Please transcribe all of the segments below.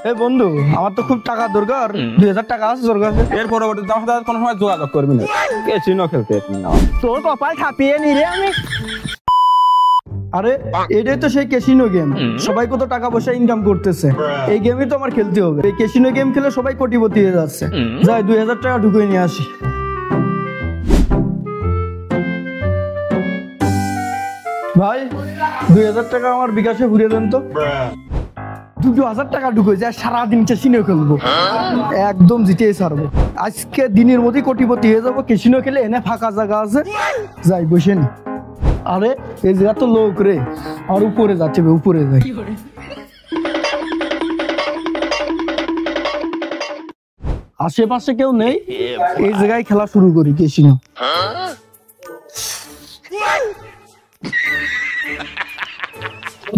এই বন্ধু, আমার তো খুব টাকা দরকার, 2000 টাকা আছে তোর কাছে? এর পরবর্তীতে আমার সাথে কোনো সময় যোগাযোগ করবি না। ক্যাসিনো খেলতে না, তোর কপাল ছাপিয়ে নি রে আমি। আরে এটাই তো সেই ক্যাসিনো গেম, সবাই কত টাকা পয়সা ইনকাম করতেছে, এই গেমই তো আমার খেলতে হবে। এই ক্যাসিনো গেম খেলে সবাই কোটিপতি হয়ে যাচ্ছে। যাই 2000 টাকা ঢুকিয়ে নিয়ে আসি। ভাই 2000 টাকা আমার বিকাশে ঘুরিয়ে দেন তো। 2000 টাকা ঢুকে যায়, সারাদিন ক্যাসিনো খেলবো, একদম জিতেই ছাড়বো। আজকে দিনের মধ্যেই কোটিপতি হয়ে যাবো। ক্যাসিনো খেলে এনে ফাঁকা জায়গা আছে, যাই বসে নি। আরে এই জায়গা তো লোক রে, আর উপরে যাচ্ছে, উপরে যাই। আশেপাশে কেউ নেই, এই জায়গায় খেলা শুরু করি ক্যাসিনো।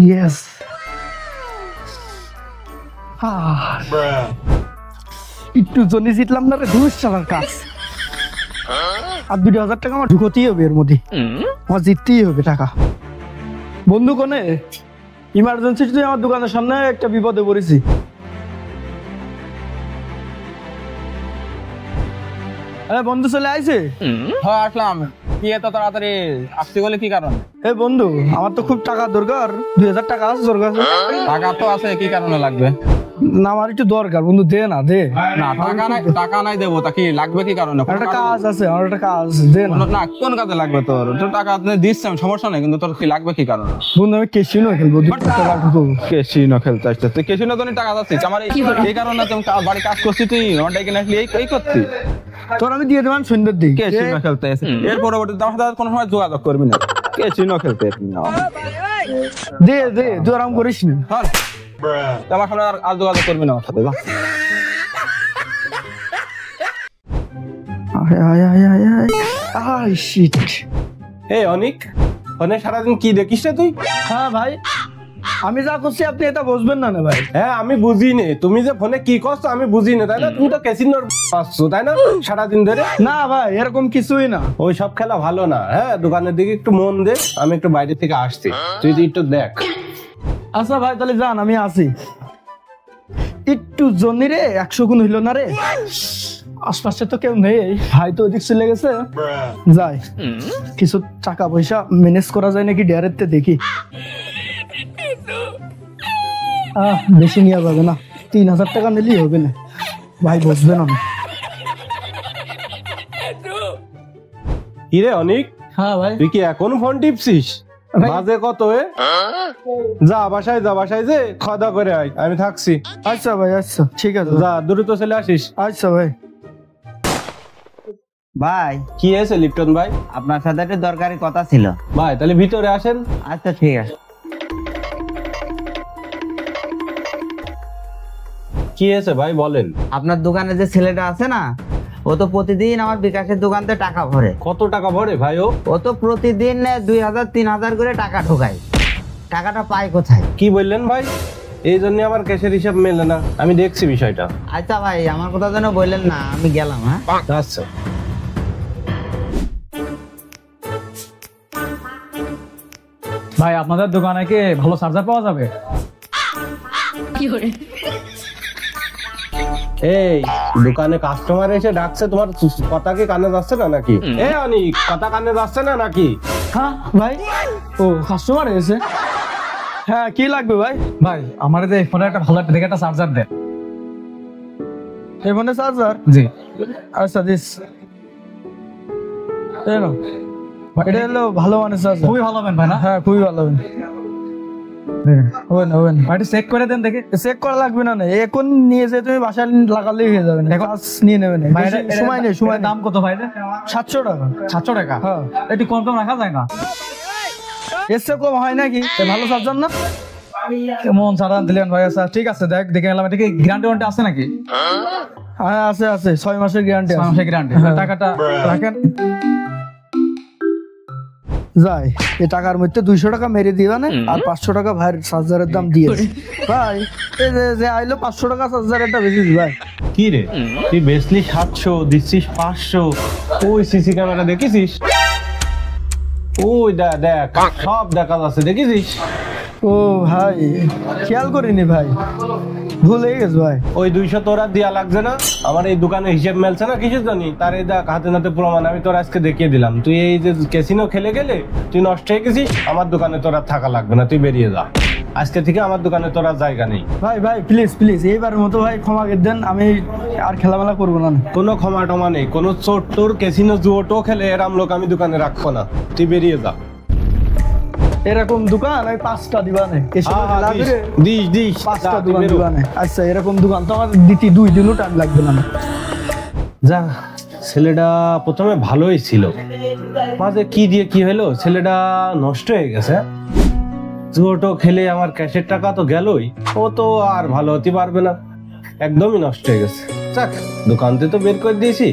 ইয়েস, একটু জনি জিতলাম না রে, ঘুষ চালার কাজ। আর 2000 টাকা আমার ঢুকতেই হবে, এর মধ্যে আমার জিততেই হবে টাকা। বন্ধু কোনে? ইমার্জেন্সি তুই আমার দোকানের সামনে একটা বিপদে পড়েছি। বন্ধু চলে আইছে? হ্যাঁ আসলাম। কি এত তাড়াতাড়ি আসতে বলে কি কারণ? এই বন্ধু, আমার তো খুব টাকা দরকার, 2000 টাকা আছে তোর কাছে? টাকা তো আছে, কি কারণে লাগবে? না আমার একটু দরকার বন্ধু, দে না দে। না টাকা নাই দেবো, তা কি লাগবে কি কারণে? একটা কাজ আছে, আমার একটা কাজ আছে, দে না। না কোন কাজে লাগবে তোর? তোর টাকা দিচ্ছি আমি, সমস্যা নেই, কিন্তু তোর কি লাগবে কি কারণে? বন্ধু আমি ক্যাসিনো খেলবো, 2000 টাকা ঢুকবো। ক্যাসিনো খেলতে আসছিস তুই? ক্যাসিনো তো টাকা যাচ্ছিস আমার, এই কারণে তুমি বাড়ি কাজ করছিস, তুই ওটাই কিনে আসলি এই করছি। তোর আমি দিয়ে দেবেন সন্ধ্যের দিকে। ক্যাসিনো খেলতে আসছিস, এর পরবর্তীতে আমার সাথে কোনো সময় যোগাযোগ করবি না। ক্যাসিনো খেলতে না, দে দে, তুই আরাম করিস না। আমার সাথে আর যোগাযোগ করবি না আমার সাথে। এই অনিক, অনেক সারাদিন কি দেখিস রে তুই? হ্যাঁ ভাই, আমি যা করছি আপনি এটা বুঝবেন না ভাই। হ্যাঁ আমি বুঝি নে, তুমি যে ফোনে কি করছো আমি বুঝি না, তাই না? তুমি তো ক্যাসিনোর আসছো তাই না সারাদিন ধরে? না ভাই এরকম কিছুই না। ওই সব খেলা ভালো না। হ্যাঁ দোকানের দিকে একটু মন দে, আমি একটু বাইরে থেকে আসছি, তুই একটু দেখ। আচ্ছা ভাই তাহলে যান, আমি আসি। একটু জনি রে, 100 গুণ হইল না রে, আশপাশে তো কেউ নেই, ভাই তো ওদিক চলে গেছে। যাই কিছু টাকা পয়সা ম্যানেজ করা যায় নাকি ডেয়ারেতে দেখি। বেশি নেওয়া যাবে না, 3000 টাকা নিলেই হবে না, ভাই বসবে না। কি রে অনিক, হ্যাঁ ভাই। তুই কি এখন ফোন টিপছিস? বাজে কত? যা বাসায়, যা বাসায় যে খাওয়া দাওয়া করে আয়, আমি থাকছি। আচ্ছা ভাই, আচ্ছা ঠিক আছে, যা দ্রুত চলে আসিস। আচ্ছা ভাই। ভাই কি হয়েছে লিপটন ভাই? আপনার সাথে একটা দরকারি কথা ছিল। ভাই তাহলে ভিতরে আসেন। আচ্ছা ঠিক আছে। কি হয়েছে ভাই বলেন। আপনার দোকানে যে ছেলেটা আছে না, ও তো প্রতিদিন আমার বিকাশের দোকানতে টাকা ভরে। কত টাকা ভরে ভাই ও? ও তো প্রতিদিন 2000 3000 করে টাকা ঢোকায়। টাকাটা পায় কোথায়? কি বললেন ভাই? এই জন্য আমার ক্যাশের হিসাব মেলে না, আমি দেখছি বিষয়টা। আচ্ছা ভাই আমার কথা যেন বললেন না, আমি গেলাম। হ্যাঁ আচ্ছা। ভাই আপনাদের দোকানে কি ভালো চার্জার পাওয়া যাবে? এই দোকানে কাস্টমার এসে ডাকছে, তোমার কথা কি কানে যাচ্ছে না নাকি? এ অনিক, কথা কানে যাচ্ছে না নাকি? হ্যাঁ ভাই, ও কাস্টমার এসে। হ্যাঁ কি লাগবে ভাই? ভাই আমার যে ফোনে একটা ভালো দেখে একটা চার্জার দেন। এই ফোনে চার্জার? জি। আচ্ছা দিস, এটা হলো ভালো মানের চার্জার। খুবই ভালো হবেন ভাই না? হ্যাঁ খুবই ভালো হবে। ভাই চেক করে দেন দেখে। চেক করা লাগবে না, এখন নিয়ে যে তুমি বাসায় লাগালেই হয়ে যাবে, নিয়ে নেবে না। সময় নেই, সময়। দাম কত ভাই? 700 টাকা। 700 টাকা? হ্যাঁ। একটু কম কম রাখা যায় না? এর চেয়ে কম হয় নাকি? ভালো চার্জার না? কেমন চার্জার দিলেন ভাই? আচ্ছা ঠিক আছে, দেখে গেলাম। এটা কি গ্যারান্টি ওয়ারেন্টি আছে নাকি? হ্যাঁ আছে আছে, 6 মাসের গ্যারান্টি আছে। 6 মাসের গ্যারান্টি। টাকাটা রাখেন। যাই, এই টাকার মধ্যে 200 টাকা মেরে দিবা না, আর 500 টাকা ভাইয়ের চার্জারের দাম দিয়ে ভাই। এই যে আইলো 500 টাকা চার্জারেরটা বেশি ভাই। কি রে তুই বেসলি 700 দিচ্ছিস 500? ওই সিসি ক্যামেরা দেখেছিস? ওই দেখ সব দেখা যাচ্ছে, দেখেছিস? ও ভাই খেয়াল করিনি ভাই। ভুল হয়ে গেছে ভাই। ওই 200 তোরা দিয়া লাগছে না, আমার এই দোকানে হিসেব মেলছে না কিছু জানি, তার এই দেখ হাতে নাতে প্রমাণ আমি তোর আজকে দেখিয়ে দিলাম। তুই এই যে ক্যাসিনো খেলে গেলে তুই নষ্ট হয়ে গেছিস, আমার দোকানে তোরা থাকা লাগবে না, তুই বেরিয়ে যা। আজকে থেকে আমার দোকানে তোরা জায়গা নেই। ভাই ভাই প্লিজ প্লিজ এইবারের মতো ভাই ক্ষমা করে দেন, আমি আর খেলামেলা করবো না। কোনো ক্ষমা টমা নেই, কোনো চোর টোর ক্যাসিনো জুয়োটো খেলে এরাম লোক আমি দোকানে রাখবো না, তুই বেরিয়ে যা। এরকম দোকান আমি 5টা দিবা না, দিস 5টা দোকান দিবা না। আচ্ছা এরকম দোকান তো আমার দিতে 2 দিনও টাইম লাগবে না। যা, ছেলেটা প্রথমে ভালোই ছিল, মাঝে কি দিয়ে কি হলো ছেলেটা নষ্ট হয়ে গেছে। জুয়োটো খেলে আমার ক্যাশের টাকা তো গেলই, ও তো আর ভালো হতে পারবে না, একদমই নষ্ট হয়ে গেছে। যাক, দোকানতে তো বের করে দিয়েছি।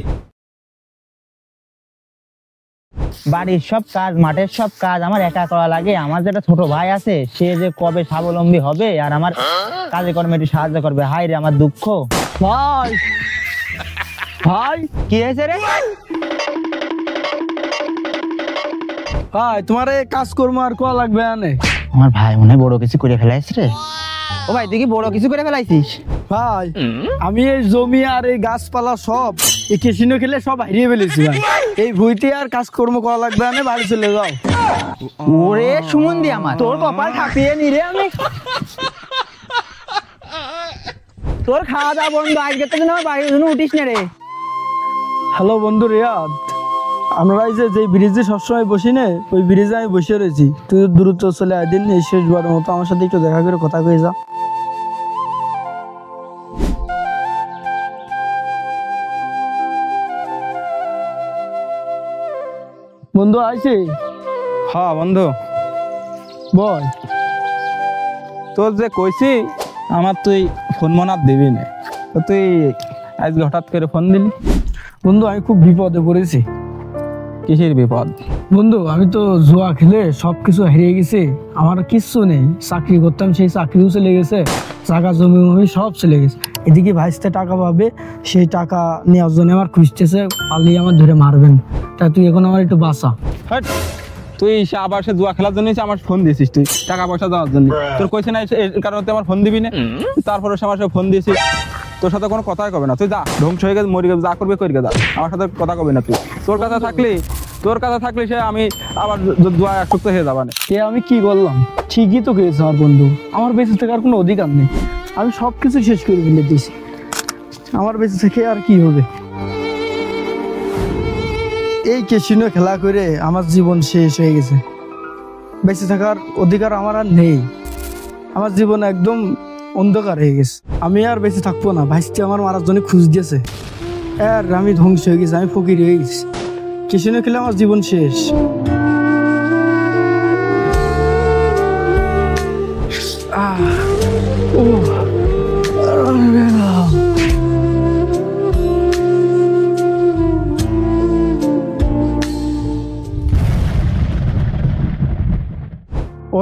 বাড়ির সব কাজ, মাঠের সব কাজ আমার একা করা লাগে। আমার যেটা ছোট ভাই আছে, সে যে কবে স্বাবলম্বী হবে আর আমার কাজে কর্মে একটু সাহায্য করবে, হাই রে আমার দুঃখ। ভাই ভাই কি হয়েছে রে? ভাই তোমার এই কাজ কর্ম আর করা লাগবে না। আমার ভাই মনে হয় বড় কিছু করে ফেলাইছিস রে। ও ভাই তুই কি বড় কিছু করে ফেলাইছিস? ভাই আমি এই জমি আর এই গাছপালা সব এই ক্যাসিনো খেলে সব হারিয়ে ফেলেছি ভাই। এই ভুইতে আর কাজকর্ম করা লাগবে না, বাড়ি চলে যাও। ওরে সুমন্দি, আমার তোর কপাল ঠাপিয়ে নি রে আমি। তোর খাওয়া দাওয়া বন্ধ, আজকে তো আমার বাড়ির জন্য উঠিস না রে। হ্যালো বন্ধু রিয়াদ, আমরা এই যে ব্রিজে সবসময় বসি না, ওই ব্রিজে আমি বসে রয়েছি। তুই দ্রুত চলে আয় দিন, এই শেষবারের মতো আমার সাথে একটু দেখা করে কথা কয়ে যা। বন্ধু আইছে? হ্যাঁ বন্ধু, বল। তোর যে কইছি আমার তুই ফোন মনে দিবি না, তো তুই আজকে হঠাৎ করে ফোন দিলি। বন্ধু আমি খুব বিপদে পড়েছি। কিসের বিপদ? বন্ধু আমি তো জুয়া খেলে সবকিছু হারিয়ে গেছি, আমার কিচ্ছু নেই। চাকরি করতাম, সেই চাকরিও চলে গেছে, জায়গা জমি মমি সব চলে গেছে। এদিকে ভাইসতে টাকা পাবে, সেই টাকা নেওয়ার জন্য আমার খুঁজতেছে, পালিয়ে আমার ধরে মারবেন। তা তুই এখন আমার একটু বাঁচা। হাট, তুই আবার সে জুয়া খেলার জন্য আমার ফোন দিয়েছিস, তুই টাকা পয়সা দেওয়ার জন্য। তোর কইছে না এই কারণে আমার ফোন দিবি না, তারপরে সে আমার সাথে ফোন দিয়েছিস। তোর সাথে কোনো কথাই কবে না, তুই যা, ধ্বংস হয়ে গেছে, মরে গেছে, যা করবে করি যা, আমার সাথে কথা কবে না তুই। তোর কাছে থাকলে সে আমি আবার জুয়া আসক্ত হয়ে যাবা না। এ আমি কি করলাম? ঠিকই তো খেয়েছে আমার বন্ধু, আমার বেঁচে থাকার কোনো অধিকার নেই। আমি সব কিছু শেষ করে ফেলে দিয়েছি, আমার বেঁচে থেকে আর কি হবে? এই ক্যাসিনো খেলা করে আমার জীবন শেষ হয়ে গেছে, বেঁচে থাকার অধিকার আমার আর নেই। আমার জীবন একদম অন্ধকার হয়ে গেছে, আমি আর বেঁচে থাকবো না। ভাইসটি আমার মারার জন্য খুঁজ দিয়েছে, আর আমি ধ্বংস হয়ে গেছি, আমি ফকির হয়ে গেছি। ক্যাসিনো খেলে আমার জীবন শেষ।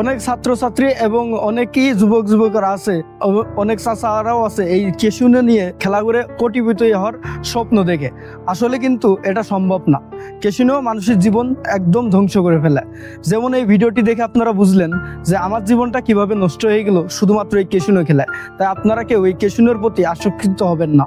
অনেক ছাত্রছাত্রী এবং অনেকই যুবকরা আছে, অনেক চাচারাও আছে এই ক্যাসিনো নিয়ে খেলা করে কোটিপতি হওয়ার স্বপ্ন দেখে। আসলে কিন্তু এটা সম্ভব না। ক্যাসিনো মানুষের জীবন একদম ধ্বংস করে ফেলে। যেমন এই ভিডিওটি দেখে আপনারা বুঝলেন যে আমার জীবনটা কিভাবে নষ্ট হয়ে গেল শুধুমাত্র এই ক্যাসিনো খেলায়। তাই আপনারা কেউ এই ক্যাসিনোর প্রতি আসক্ত হবেন না।